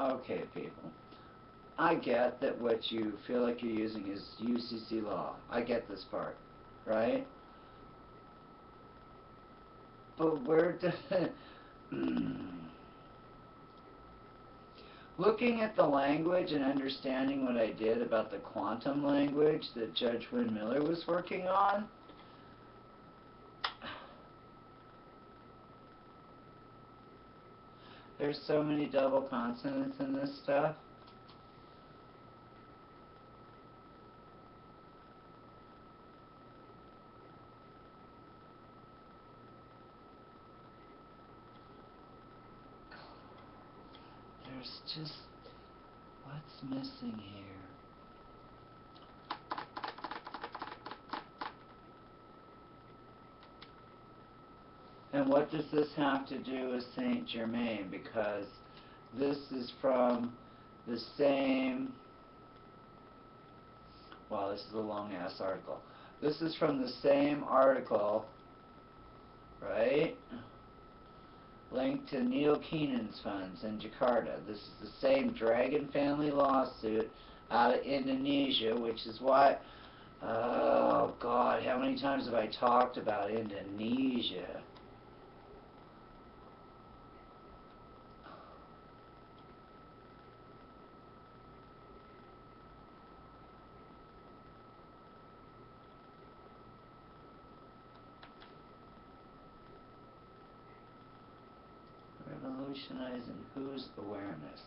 Okay, people. I get that what you feel like you're using is UCC law. I get this part, right? But where does looking at the language and understanding what I did about the quantum language that Judge Wynn Miller was working on, there's so many double consonants in this stuff. There's just, what's missing here? And what does this have to do with Saint Germain? Because this is from the same, well, this is a long-ass article. This is from the same article, right? Linked to Neil Keenan's funds in Jakarta. This is the same Dragon family lawsuit out of Indonesia, which is why, oh God, how many times have I talked about Indonesia? Revolutionizing whose awareness?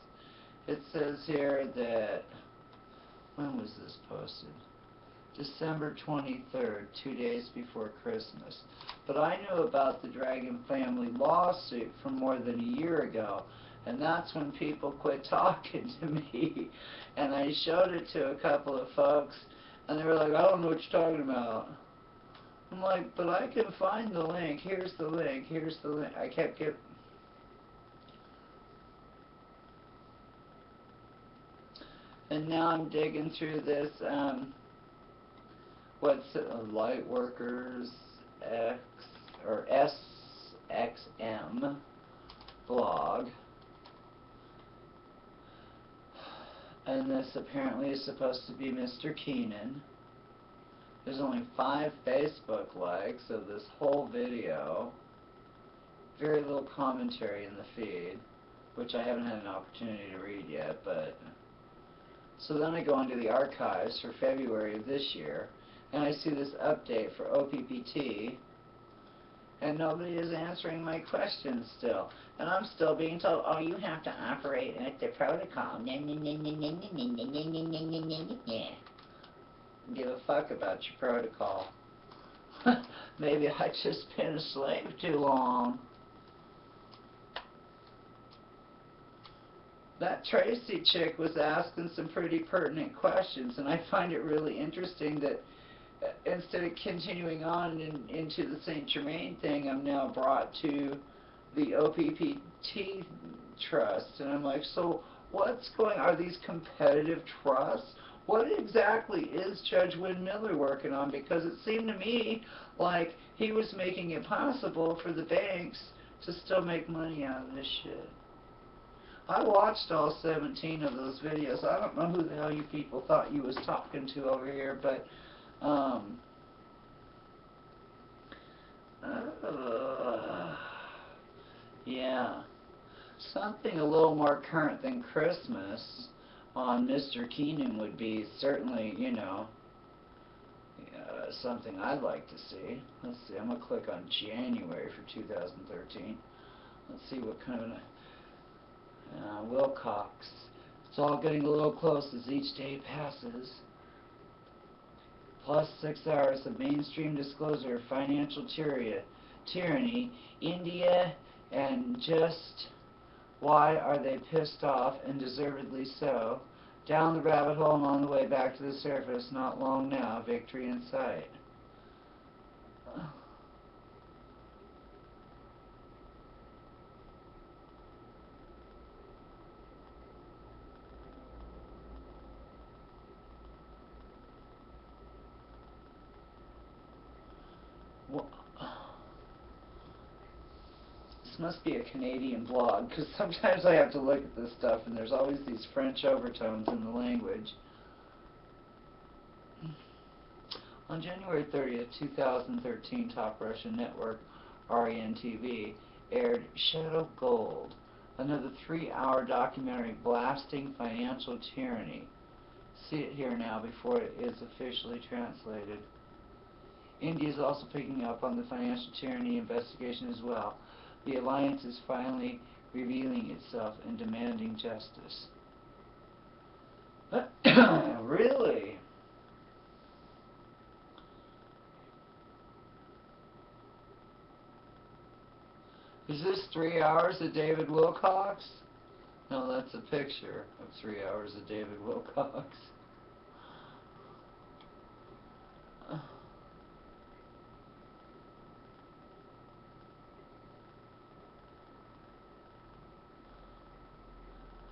It says here that, when was this posted? December 23rd, 2 days before Christmas. But I knew about the Dragon family lawsuit from more than a year ago, and that's when people quit talking to me. And I showed it to a couple of folks, and they were like, I don't know what you're talking about. I'm like, but I can find the link. Here's the link. Here's the link. I kept getting... And now I'm digging through this, what's it, Lightworkers X, or SXM blog. And this apparently is supposed to be Mr. Keenan. There's only 5 Facebook likes of this whole video. Very little commentary in the feed, which I haven't had an opportunity to read yet, but... So then I go into the archives for February of this year, and I see this update for OPPT, and nobody is answering my questions still. And I'm still being told, oh, you have to operate at the protocol. Give a fuck about your protocol. Maybe I just been a slave too long. That Tracy chick was asking some pretty pertinent questions, and I find it really interesting that instead of continuing on into the Saint Germain thing, I'm now brought to the OPPT trust, and I'm like, so what's going on? Are these competitive trusts? What exactly is Judge Wynn Miller working on? Because it seemed to me like he was making it possible for the banks to still make money out of this shit. I watched all 17 of those videos. I don't know who the hell you people thought you was talking to over here, but, yeah. Something a little more current than Christmas on Mr. Keenan would be certainly, you know, something I'd like to see. Let's see, I'm going to click on January for 2013. Let's see what kind of... Wilcox. It's all getting a little close as each day passes. Plus 6 hours of mainstream disclosure of financial tyranny, India, and just why are they pissed off, and deservedly so. Down the rabbit hole and on the way back to the surface, not long now, victory in sight. This must be a Canadian blog, because sometimes I have to look at this stuff and there's always these French overtones in the language. On January 30th, 2013, top Russian network REN-TV aired Shadow Gold, another 3-hour documentary blasting financial tyranny. See it here now before it is officially translated. India is also picking up on the financial tyranny investigation as well. The alliance is finally revealing itself and demanding justice. Really? Is this 3 hours of David Wilcox? No, that's a picture of 3 hours of David Wilcox.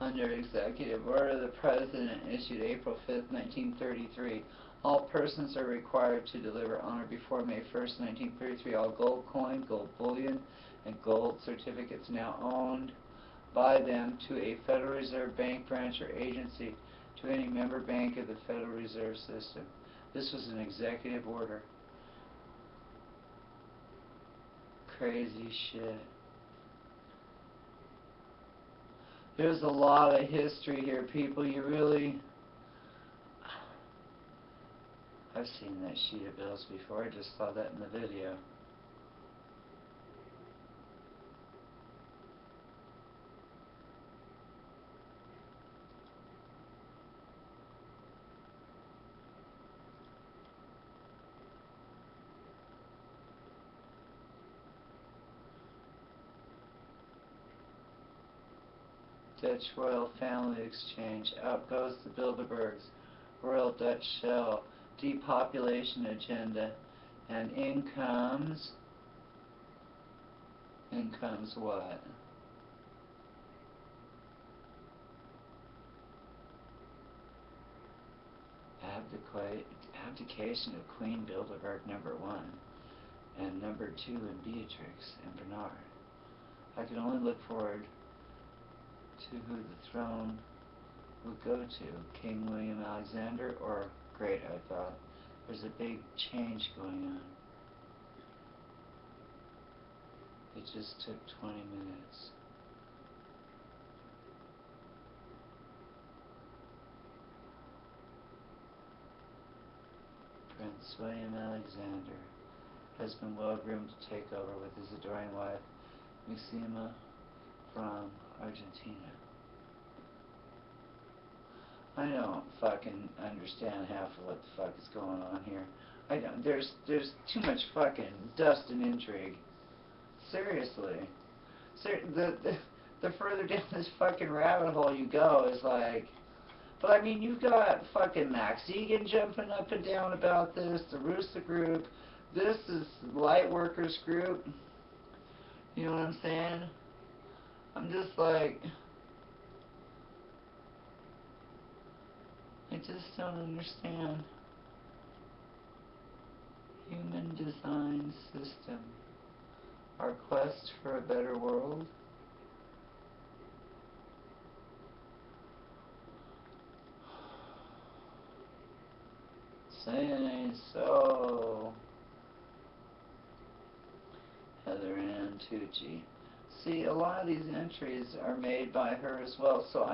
Under Executive Order, the President issued April 5th, 1933. All persons are required to deliver on or before May 1st, 1933, all gold coin, gold bullion, and gold certificates now owned by them to a Federal Reserve Bank branch or agency, to any member bank of the Federal Reserve System. This was an executive order. Crazy shit. There's a lot of history here, people. You really... I've seen that sheet of bills before. I just saw that in the video. Dutch Royal Family Exchange. Out goes the Bilderbergs. Royal Dutch Shell. Depopulation agenda. And in comes what? Abdication of Queen Bilderberg #1 and #2 in Beatrix and Bernard. I can only look forward to who the throne would go to, King William Alexander or Great, I thought. There's a big change going on. It just took 20 minutes. Prince William Alexander has been well groomed to take over with his adoring wife, Maxima from Argentina. I don't fucking understand half of what the fuck is going on here. I don't. There's too much fucking dust and intrigue. Seriously. The further down this fucking rabbit hole you go is like... But I mean, you've got fucking Max Egan jumping up and down about this, the Rusa group, this is Light Workers group. You know what I'm saying? I'm just like... I just don't understand. Human design system. Our quest for a better world. Saying so. Heather Ann Tucci. See, a lot of these entries are made by her as well, so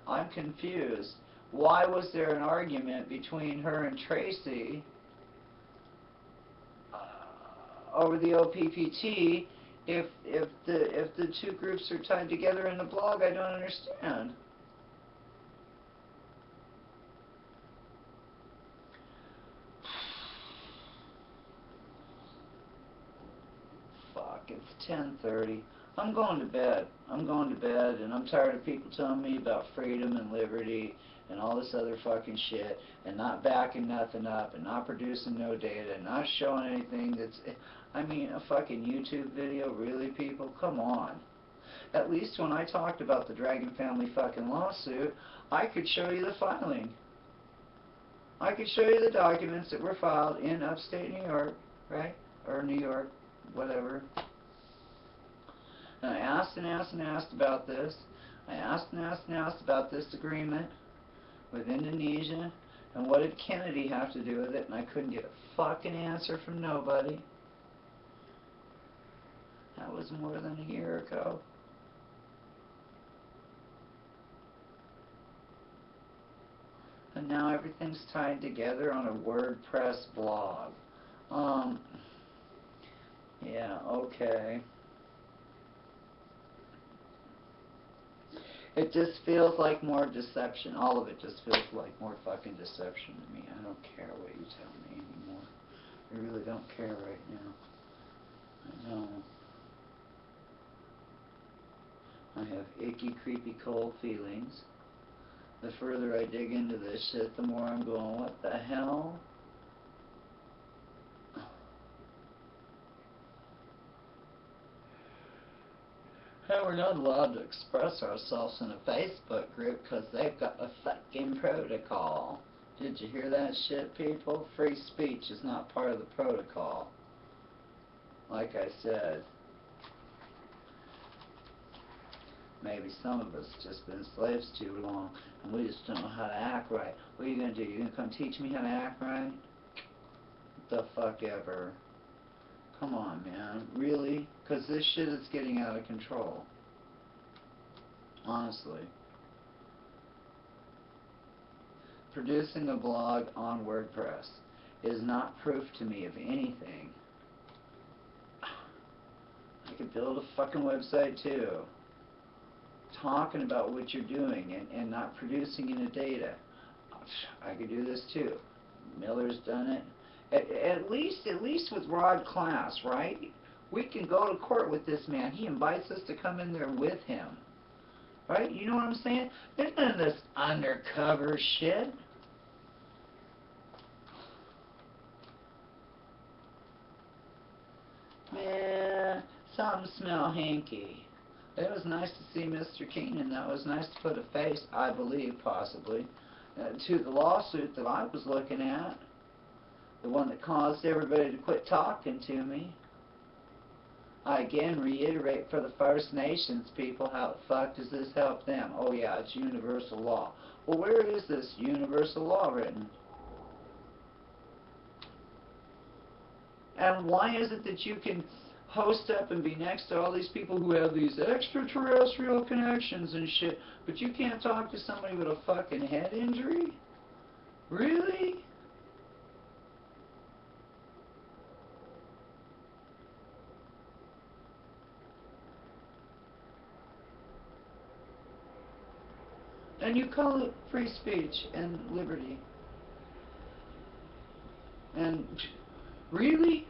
I'm confused. Why was there an argument between her and Tracy over the OPPT if the two groups are tied together in a blog? I don't understand. Fuck, it's 10:30. I'm going to bed. I'm going to bed, and I'm tired of people telling me about freedom and liberty and all this other fucking shit, and not backing nothing up, and not producing no data, and not showing anything that's... I mean, a fucking YouTube video? Really, people? Come on. At least when I talked about the Dragon family fucking lawsuit, I could show you the filing. I could show you the documents that were filed in upstate New York, right? Or New York, whatever. And I asked and asked and asked about this. I asked and asked and asked about this agreement with Indonesia, and what did Kennedy have to do with it, and I couldn't get a fucking answer from nobody. That was more than a year ago. And now everything's tied together on a WordPress blog. Yeah, okay. It just feels like more deception. All of it just feels like more fucking deception to me. I don't care what you tell me anymore. I really don't care right now. I know. I have icky, creepy, cold feelings. The further I dig into this shit, the more I'm going, what the hell? And we're not allowed to express ourselves in a Facebook group because they've got a fucking protocol. Did you hear that shit, people? Free speech is not part of the protocol. Like I said, maybe some of us just been slaves too long and we just don't know how to act right. What are you going to do? You going to come teach me how to act right? What the fuck ever. Come on, man. Really? Because this shit is getting out of control. Honestly. Producing a blog on WordPress is not proof to me of anything. I could build a fucking website too. Talking about what you're doing and not producing any data. I could do this too. Miller's done it. At least with Rod Class, right? We can go to court with this man. He invites us to come in there with him. Right? You know what I'm saying? There's none of this undercover shit. Man, something smell hanky. It was nice to see Mr. Keenan. That was nice to put a face, I believe, possibly, to the lawsuit that I was looking at. The one that caused everybody to quit talking to me. I again reiterate for the First Nations people, how the fuck does this help them? Oh yeah, it's universal law. Well, where is this universal law written? And why is it that you can host up and be next to all these people who have these extraterrestrial connections and shit, but you can't talk to somebody with a fucking head injury? Really? And you call it free speech and liberty. And really?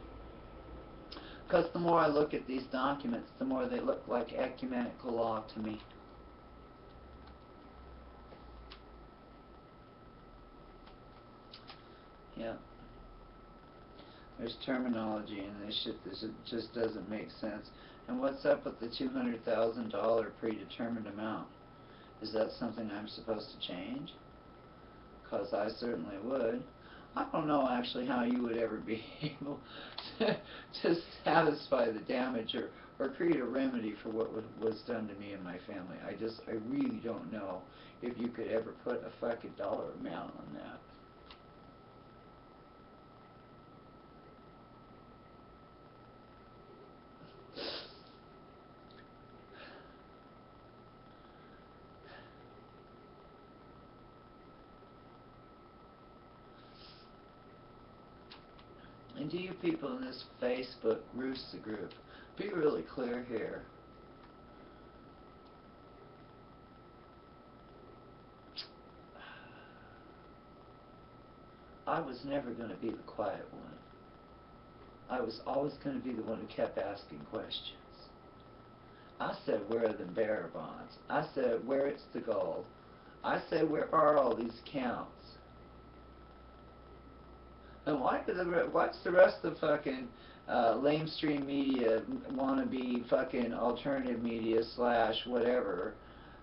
Because the more I look at these documents, the more they look like ecumenical law to me. Yeah. There's terminology in this shit that just doesn't make sense. And what's up with the $200,000 predetermined amount? Is that something I'm supposed to change? Because I certainly would. I don't know actually how you would ever be able to satisfy the damage or create a remedy for what was done to me and my family. I really don't know if you could ever put a fucking dollar amount on that. And to you people in this Facebook Rooster group, be really clear here. I was never going to be the quiet one. I was always going to be the one who kept asking questions. I said, where are the bearer bonds? I said, where is the gold? I said, where are all these counts? And what's the rest of fucking lamestream media, wannabe fucking alternative media / whatever,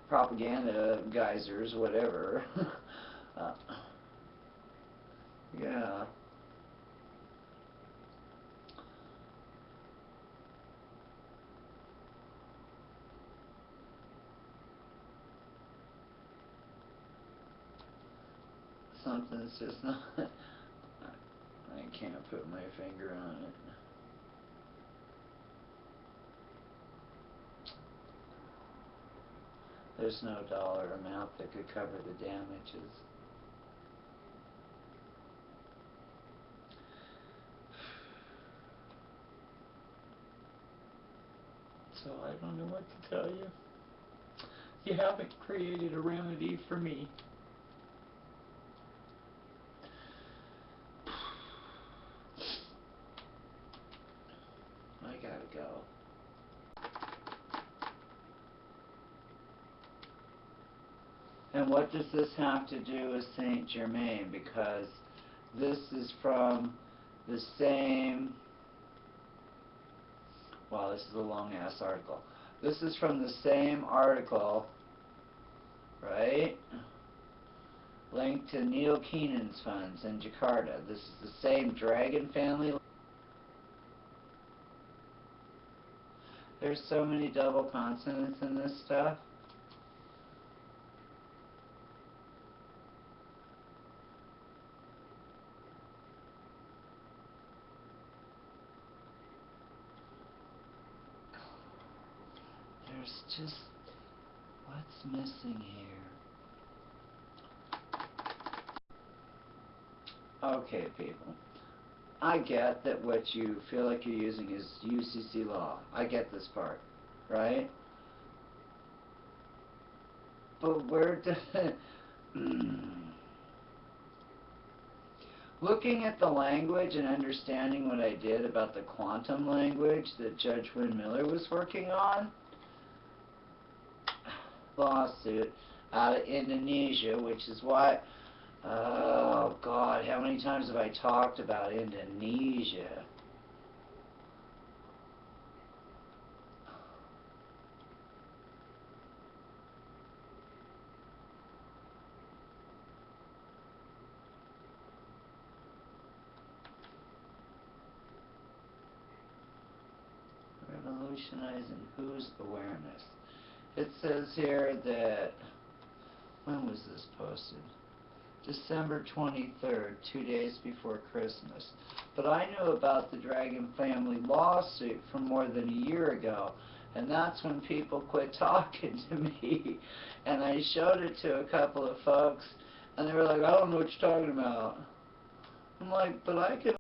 propaganda geysers, whatever. Yeah. something's just not, I can't put my finger on it. There's no dollar amount that could cover the damages. So I don't know what to tell you. You haven't created a remedy for me. I gotta go. And what does this have to do with Saint Germain? Because this is from the same, well, this is a long-ass article. This is from the same article, right? Linked to Neil Keenan's funds in Jakarta. This is the same Dragon family. There's so many double consonants in this stuff. There's just, what's missing here? Okay, people. I get that what you feel like you're using is UCC law. I get this part, right? But where does looking at the language and understanding what I did about the quantum language that Judge Wynn Miller was working on, lawsuit out of Indonesia, which is why, oh God, how many times have I talked about Indonesia? Revolutionizing whose awareness? It says here that, when was this posted? December 23rd, 2 days before Christmas. But I knew about the Dragon family lawsuit from more than a year ago, and that's when people quit talking to me. And I showed it to a couple of folks, and they were like, I don't know what you're talking about. I'm like, but I can